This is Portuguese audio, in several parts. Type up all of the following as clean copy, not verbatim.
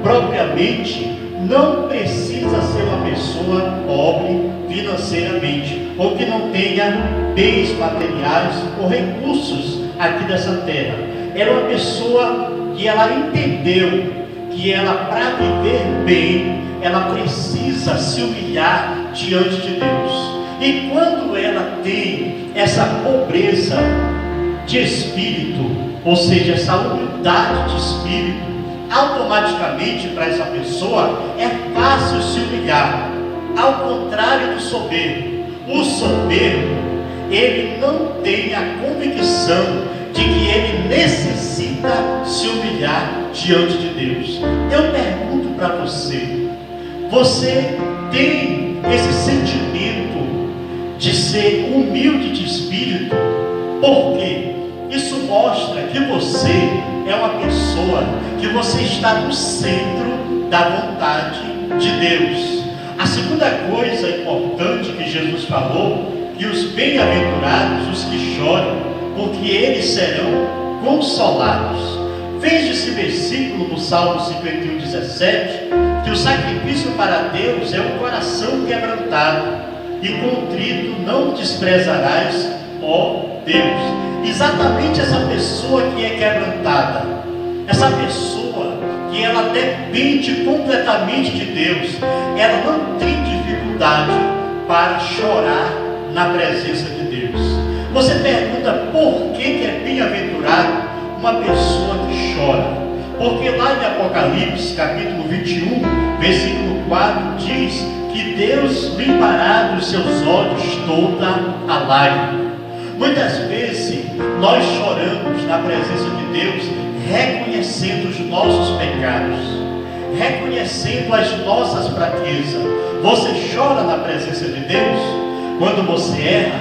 propriamente, não precisa ser uma pessoa pobre financeiramente, ou que não tenha bens materiais ou recursos aqui dessa terra. Era uma pessoa que ela entendeu que ela, para viver bem, ela precisa se humilhar diante de Deus. E quando ela tem essa pobreza de espírito, ou seja, essa humildade de espírito, automaticamente para essa pessoa é fácil se humilhar. Ao contrário do soberbo, o soberbo, ele não tem a convicção de que ele necessita se humilhar diante de Deus. Eu pergunto para você, você tem esse sentimento de ser humilde de espírito? Por quê? Isso mostra que você é uma pessoa que você está no centro da vontade de Deus. A segunda coisa importante que Jesus falou, que os bem-aventurados, os que choram, porque eles serão consolados. Veja esse versículo no Salmo 51:17, que o sacrifício para Deus é um coração quebrantado, e contrito não desprezarás, ó Deus. Exatamente essa pessoa que é quebrantada, essa pessoa que ela depende completamente de Deus, ela não tem dificuldade para chorar na presença de Deus. Você pergunta por que é bem-aventurado uma pessoa que chora? Porque lá em Apocalipse, capítulo 21, versículo 4, diz que Deus limpará dos seus olhos toda a lágrima. Muitas vezes nós choramos na presença de Deus, reconhecendo os nossos pecados, reconhecendo as nossas fraquezas. Você chora na presença de Deus quando você erra,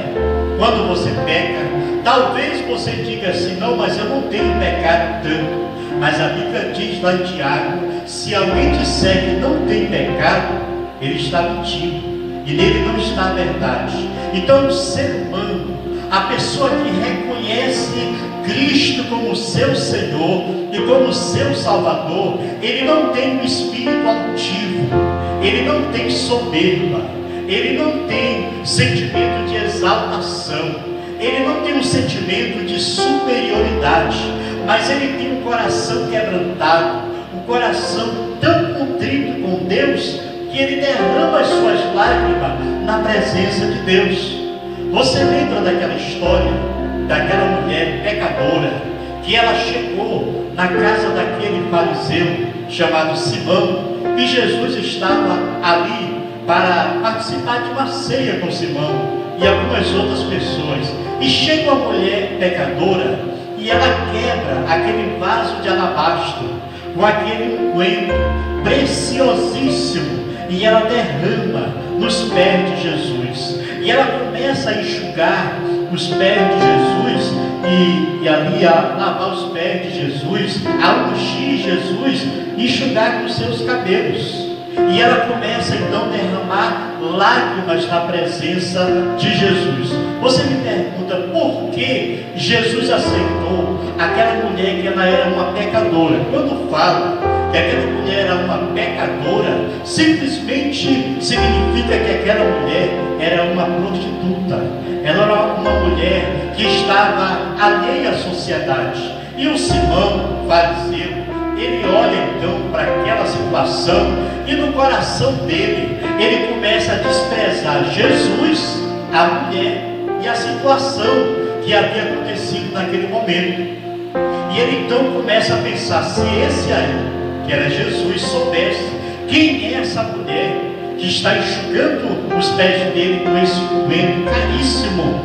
quando você peca. Talvez você diga assim: não, mas eu não tenho pecado tanto. Mas a Bíblia diz lá em Tiago: se alguém disser que não tem pecado, ele está mentindo, e nele não está a verdade. Então o ser humano, a pessoa que reconhece Cristo como seu Senhor e como seu Salvador, ele não tem um espírito altivo, ele não tem soberba, ele não tem sentimento de exaltação, ele não tem um sentimento de superioridade, mas ele tem um coração quebrantado, um coração tão contrito com Deus, que ele derrama as suas lágrimas na presença de Deus. Você lembra daquela história, daquela mulher pecadora, que ela chegou na casa daquele fariseu chamado Simão, e Jesus estava ali para participar de uma ceia com Simão e algumas outras pessoas. E chega uma mulher pecadora e ela quebra aquele vaso de alabastro com aquele unguento preciosíssimo, e ela derrama nos pés de Jesus. E ela começa a enxugar os pés de Jesus, e ali a lavar os pés de Jesus, a ungir Jesus, e enxugar com os seus cabelos. E ela começa então a derramar lágrimas na presença de Jesus. Você me pergunta por que Jesus aceitou aquela mulher que ela era uma pecadora? Quando fala que aquela mulher era uma pecadora, simplesmente significa que aquela mulher era uma prostituta. Ela era uma mulher que estava alheia à sociedade. E o Simão, fariseu, ele olha então para aquela situação, e no coração dele, ele começa a desprezar Jesus, a mulher e a situação que havia acontecido naquele momento. E ele então começa a pensar: se esse aí, que era Jesus, soubesse quem é essa mulher que está enxugando os pés dele com esse unguento caríssimo,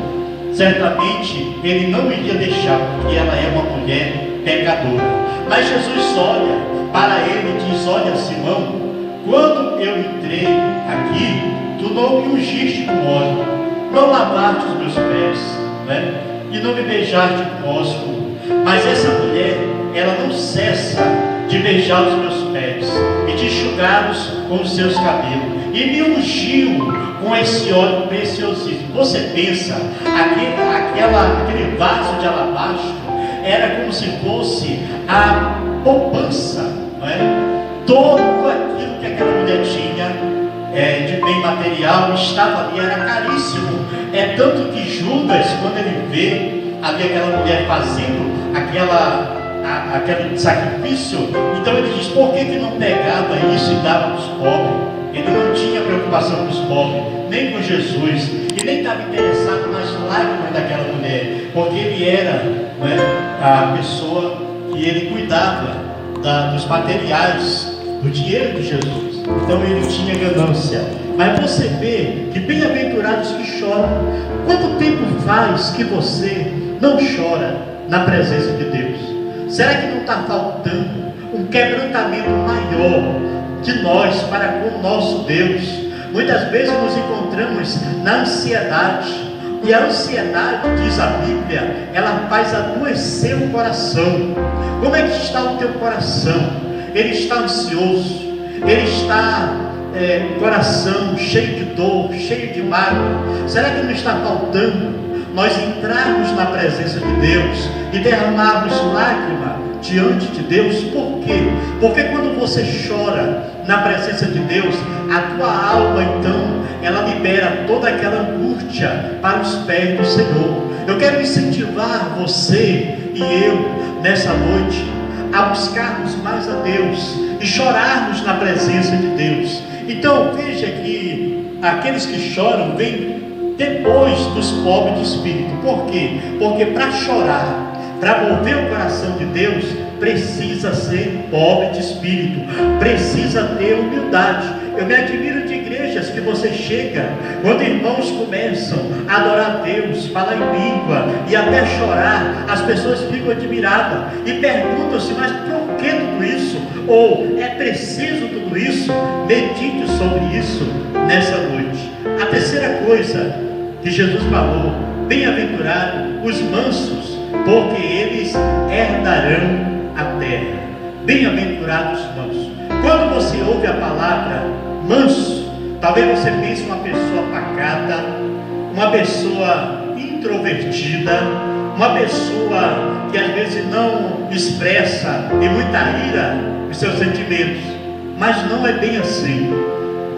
certamente ele não iria deixar, porque ela é uma mulher pecadora. Mas Jesus olha para ele e diz: olha, Simão, quando eu entrei aqui, tu não me ungiste com óleo, não lavaste os meus pés, né? E não me beijaste com ósculo. Mas essa mulher, ela não cessa de beijar os meus pés e de enxugá-los com os seus cabelos, e me ungiu com esse óleo preciosíssimo. Você pensa, aquele vaso de alabastro era como se fosse a poupança, não é? Todo aquilo que aquela mulher tinha de bem material estava ali, era caríssimo. É tanto que Judas, quando ele vê ali aquela mulher fazendo aquele sacrifício, então ele diz: por que não pegava isso e dava para os pobres? Ele não tinha preocupação com os pobres, nem com Jesus, e nem estava interessado nas lágrimas daquela mulher, porque ele era, a pessoa que ele cuidava dos materiais, do dinheiro de Jesus. Então ele tinha ganância. Mas você vê que bem-aventurados que choram. Quanto tempo faz que você não chora na presença de Deus? Será que não está faltando um quebrantamento maior de nós para com o nosso Deus? Muitas vezes nos encontramos na ansiedade, e a ansiedade, diz a Bíblia, ela faz adoecer o coração. Como é que está o teu coração? Ele está ansioso, ele está coração cheio de dor, cheio de mágoa. Será que não está faltando nós entrarmos na presença de Deus e derramarmos lágrima diante de Deus? Por quê? Porque quando você chora na presença de Deus, a tua alma então, ela libera toda aquela angústia para os pés do Senhor. Eu quero incentivar você e eu nessa noite a buscarmos mais a Deus e chorarmos na presença de Deus. Então veja que aqueles que choram vêm depois dos pobres de espírito. Por quê? Porque para chorar, para mover o coração de Deus, precisa ser pobre de espírito, precisa ter humildade. Eu me admiro de igrejas que você chega, quando irmãos começam a adorar a Deus, falar em língua e até chorar, as pessoas ficam admiradas e perguntam-se: mas por que tudo isso? Ou é preciso tudo isso? Medite sobre isso nessa noite. A terceira coisa que Jesus falou: bem-aventurados os mansos, porque eles herdarão a terra. Bem-aventurados os mansos. Quando você ouve a palavra manso, talvez você pense uma pessoa pacata, uma pessoa introvertida, uma pessoa que às vezes não expressa em muita ira os seus sentimentos. Mas não é bem assim.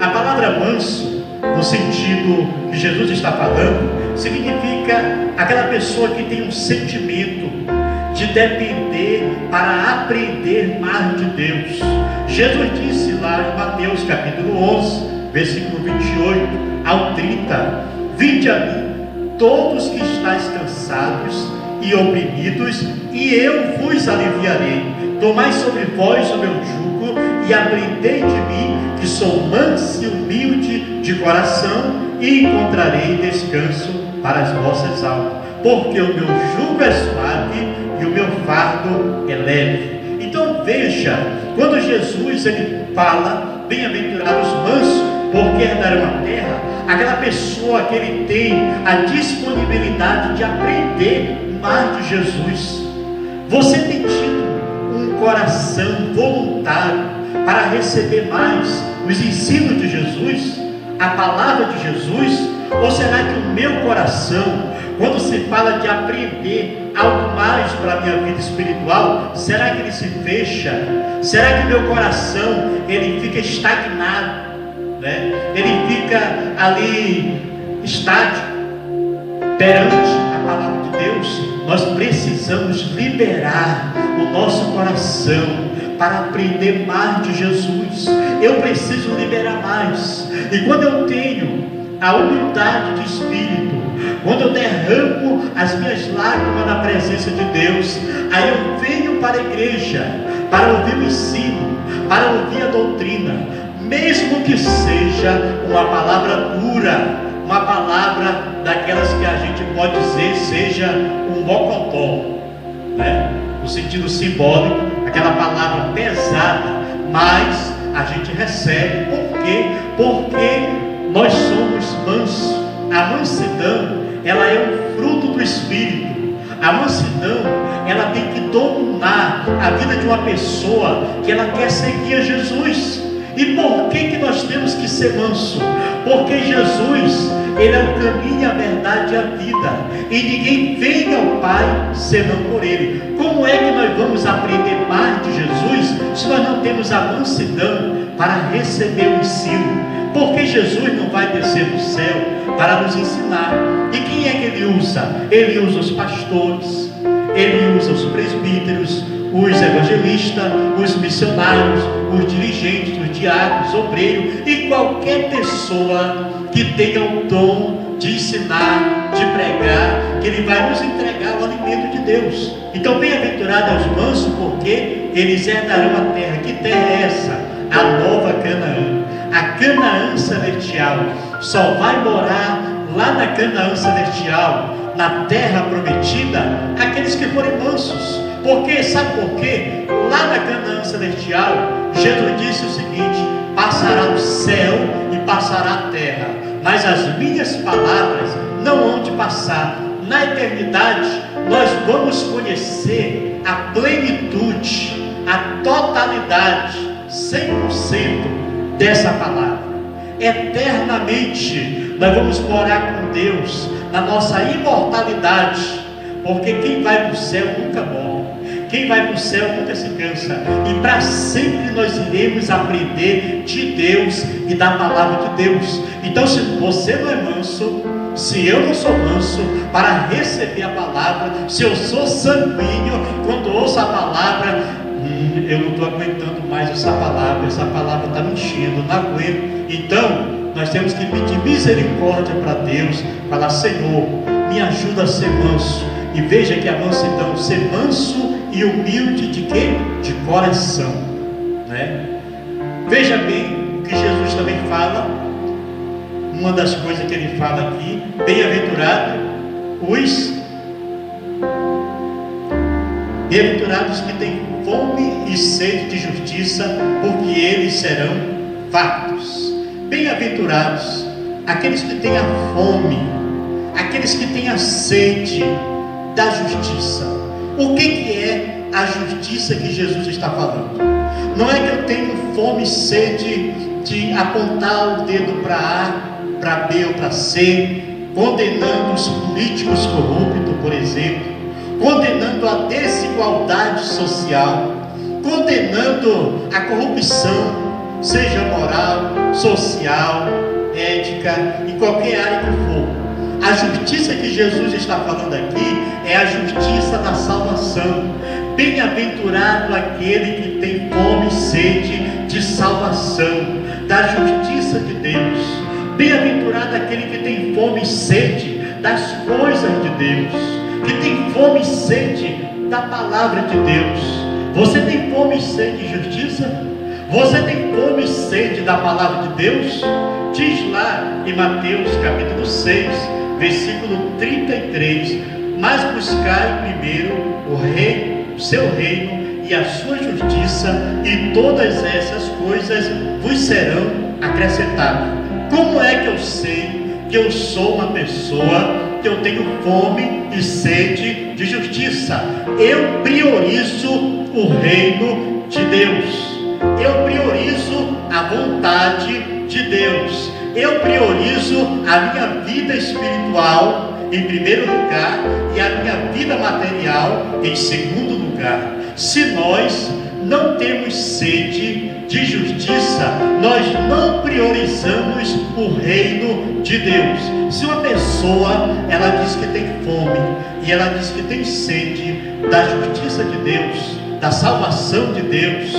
A palavra manso, no sentido que Jesus está falando, significa aquela pessoa que tem um sentimento de depender para aprender mais de Deus. Jesus disse lá em Mateus capítulo 11, versículo 28 ao 30: vinde a mim, todos que estáis cansados e oprimidos, e eu vos aliviarei. Tomai sobre vós o meu jugo e aprendei de mim, que sou manso e humilde de coração, e encontrarei descanso para as vossas almas, porque o meu jugo é suave e o meu fardo é leve. Então veja, quando Jesus ele fala: bem-aventurados os mansos, porque herdarão a terra, aquela pessoa que ele tem a disponibilidade de aprender mais de Jesus. Você tem tido um coração voluntário para receber mais os ensinos de Jesus, a palavra de Jesus? Ou será que o meu coração, quando se fala de aprender algo mais para a minha vida espiritual, será que ele se fecha? Será que meu coração ele fica estagnado, né? Ele fica ali estático perante a palavra de Deus? Nós precisamos liberar o nosso coração para aprender mais de Jesus. Eu preciso liberar mais. E quando eu tenho a humildade de espírito, quando eu derramo as minhas lágrimas na presença de Deus, aí eu venho para a igreja para ouvir o ensino, para ouvir a doutrina, mesmo que seja uma palavra dura, uma palavra daquelas que a gente pode dizer seja um mocotó, né? No sentido simbólico, aquela palavra pesada, mas a gente recebe. Por quê? Porque nós somos mansos. A mansidão, ela é um fruto do Espírito. A mansidão, ela tem que dominar a vida de uma pessoa que ela quer seguir a Jesus. E por que nós temos que ser manso? Porque Jesus, ele é o caminho, a verdade e a vida, e ninguém vem ao Pai senão por ele. Como é que nós vamos aprender mais de Jesus se nós não temos temos a mansidão para receber o ensino, porque Jesus não vai descer do céu para nos ensinar. E quem é que ele usa? Ele usa os pastores, ele usa os presbíteros, os evangelistas, os missionários, os dirigentes, os diáconos, obreiros e qualquer pessoa que tenha o dom de ensinar, de pregar, que ele vai nos entregar o alimento de Deus. Então, bem-aventurado é os mansos, porque eles herdarão a terra. Que terra é essa? A nova Canaã, a Canaã celestial. Só vai morar lá na Canaã celestial, na terra prometida, aqueles que forem mansos. Porque, sabe por quê? Lá na Canaã celestial, Jesus disse o seguinte: passará o céu e passará a terra, mas as minhas palavras não hão de passar. Na eternidade, nós vamos conhecer a plenitude, a totalidade, 100% dessa palavra. Eternamente, nós vamos morar com Deus na nossa imortalidade, porque quem vai para o céu nunca morre. Quem vai para o céu nunca se cansa. E para sempre nós iremos aprender de Deus e da palavra de Deus. Então, se você não é manso, se eu não sou manso para receber a palavra, se eu sou sanguíneo, quando ouço a palavra, eu não estou aguentando mais essa palavra está me enchendo, não aguento. Então, nós temos que pedir misericórdia para Deus, falar: Senhor, me ajuda a ser manso. E veja que a mansidão, ser manso e humilde de quê? De coração, né? Veja bem o que Jesus também fala. Uma das coisas que ele fala aqui: bem-aventurados que têm fome e sede de justiça, porque eles serão fartos. Bem-aventurados aqueles que têm a fome, aqueles que têm a sede da justiça. O que é a justiça que Jesus está falando? Não é que eu tenho fome e sede de apontar o dedo para A, para B ou para C, condenando os políticos corruptos, por exemplo, condenando a desigualdade social, condenando a corrupção, seja moral, social, ética, em qualquer área que for. A justiça que Jesus está falando aqui é a justiça da salvação. Bem-aventurado aquele que tem fome e sede de salvação, da justiça de Deus. Bem-aventurado aquele que tem fome e sede das coisas de Deus, que tem fome e sede da palavra de Deus. Você tem fome e sede de justiça? Você tem fome e sede da palavra de Deus? Diz lá em Mateus capítulo 6, versículo 33: mas buscai primeiro o seu reino e a sua justiça, e todas essas coisas vos serão acrescentadas. Como é que eu sei que eu sou uma pessoa que eu tenho fome e sede de justiça? Eu priorizo o reino de Deus, eu priorizo a vontade de Deus, eu priorizo a minha vida espiritual em primeiro lugar e a minha vida material em segundo lugar. Se nós não temos sede de justiça, nós não priorizamos o reino de Deus. Se uma pessoa, ela diz que tem fome e ela diz que tem sede da justiça de Deus, da salvação de Deus,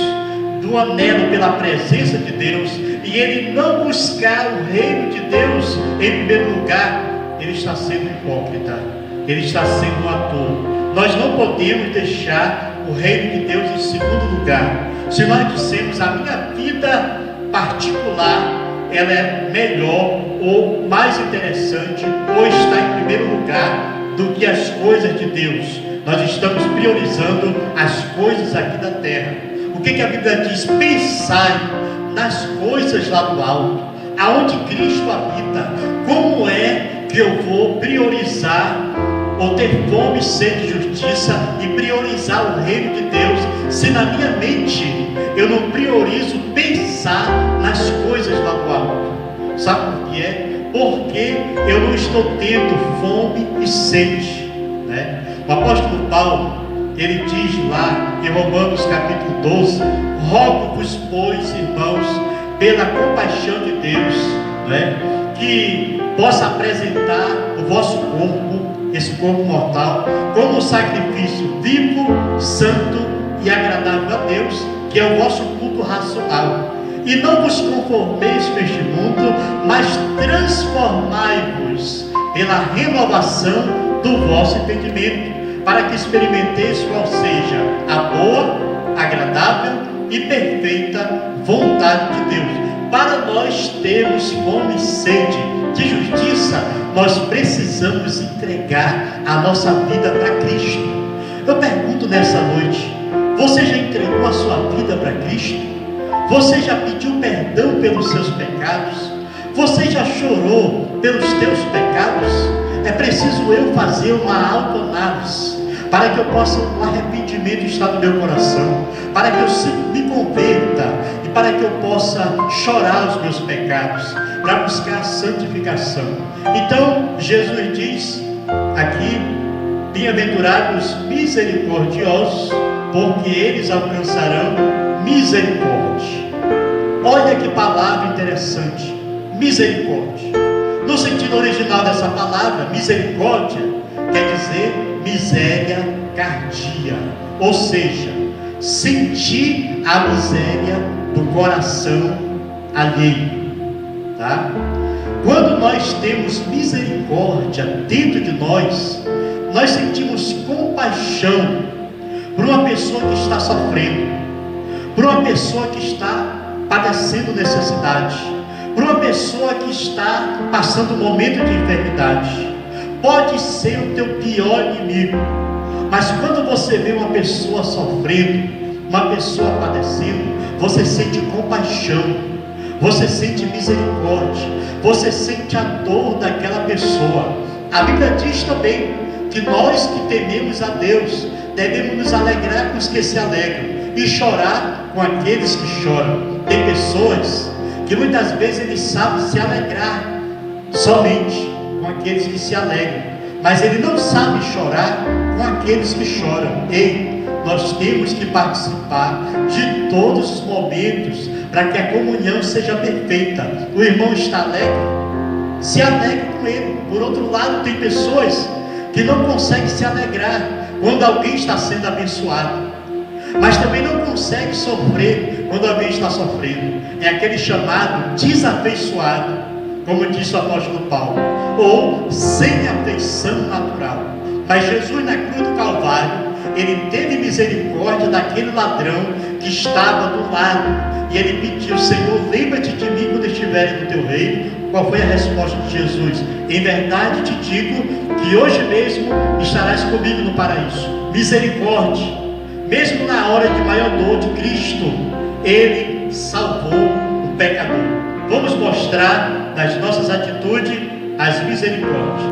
do anelo pela presença de Deus, e ele não buscar o reino de Deus em primeiro lugar, ele está sendo hipócrita, ele está sendo um ator. Nós não podemos deixar o reino de Deus em segundo lugar. Se nós dissemos a minha vida particular, ela é melhor ou mais interessante, ou está em primeiro lugar do que as coisas de Deus, nós estamos priorizando as coisas aqui da terra. O que a Bíblia diz? Pensai nas coisas lá do alto, aonde Cristo habita. Como é que eu vou priorizar ou ter fome e sede de justiça e priorizar o reino de Deus, se na minha mente eu não priorizo pensar nas coisas lá do alto? Sabe por que é? Porque eu não estou tendo fome e sede, né? O apóstolo Paulo, ele diz lá em Romanos capítulo 12: rogo-vos, pois, irmãos, pela compaixão de Deus, que possa apresentar o vosso corpo, esse corpo mortal, como um sacrifício vivo, santo e agradável a Deus, que é o vosso culto racional. E não vos conformeis com este mundo, mas transformai-vos pela renovação do vosso entendimento, para que experimenteis qual seja a boa, agradável e perfeita vontade de Deus. Para nós termos fome e sede de justiça, nós precisamos entregar a nossa vida para Cristo. Eu pergunto nessa noite: você já entregou a sua vida para Cristo? Você já pediu perdão pelos seus pecados? Você já chorou pelos teus pecados? É preciso eu fazer uma autoanálise, para que eu possa, o arrependimento estar no meu coração, para que eu me converta e para que eu possa chorar os meus pecados, para buscar a santificação. Então Jesus diz aqui: bem-aventurados misericordiosos, porque eles alcançarão misericórdia. Olha que palavra interessante, misericórdia. No sentido original dessa palavra, misericórdia quer dizer miséria cardia, ou seja, sentir a miséria do coração alheio, tá? Quando nós temos misericórdia dentro de nós, nós sentimos compaixão por uma pessoa que está sofrendo, por uma pessoa que está padecendo necessidade, por uma pessoa que está passando um momento de enfermidade. Pode ser o teu pior inimigo, mas quando você vê uma pessoa sofrendo, uma pessoa padecendo, você sente compaixão, você sente misericórdia, você sente a dor daquela pessoa. A Bíblia diz também que nós que tememos a Deus devemos nos alegrar com os que se alegram e chorar com aqueles que choram. Tem pessoas que muitas vezes eles sabem se alegrar somente com aqueles que se alegram, mas ele não sabe chorar com aqueles que choram. Ei, nós temos que participar de todos os momentos para que a comunhão seja perfeita. O irmão está alegre, se alegre com ele. Por outro lado, tem pessoas que não conseguem se alegrar quando alguém está sendo abençoado, mas também não consegue sofrer quando alguém está sofrendo. É aquele chamado desafeiçoado, como disse o apóstolo Paulo, ou sem afeição natural. Mas Jesus, na cruz do Calvário, ele teve misericórdia daquele ladrão que estava do lado, e ele pediu: Senhor, lembra-te de mim quando estiveres no teu reino. Qual foi a resposta de Jesus? Em verdade te digo que hoje mesmo estarás comigo no paraíso. Misericórdia. Mesmo na hora de maior dor de Cristo, ele salvou o pecador. Vamos mostrar nas nossas atitudes as misericórdias.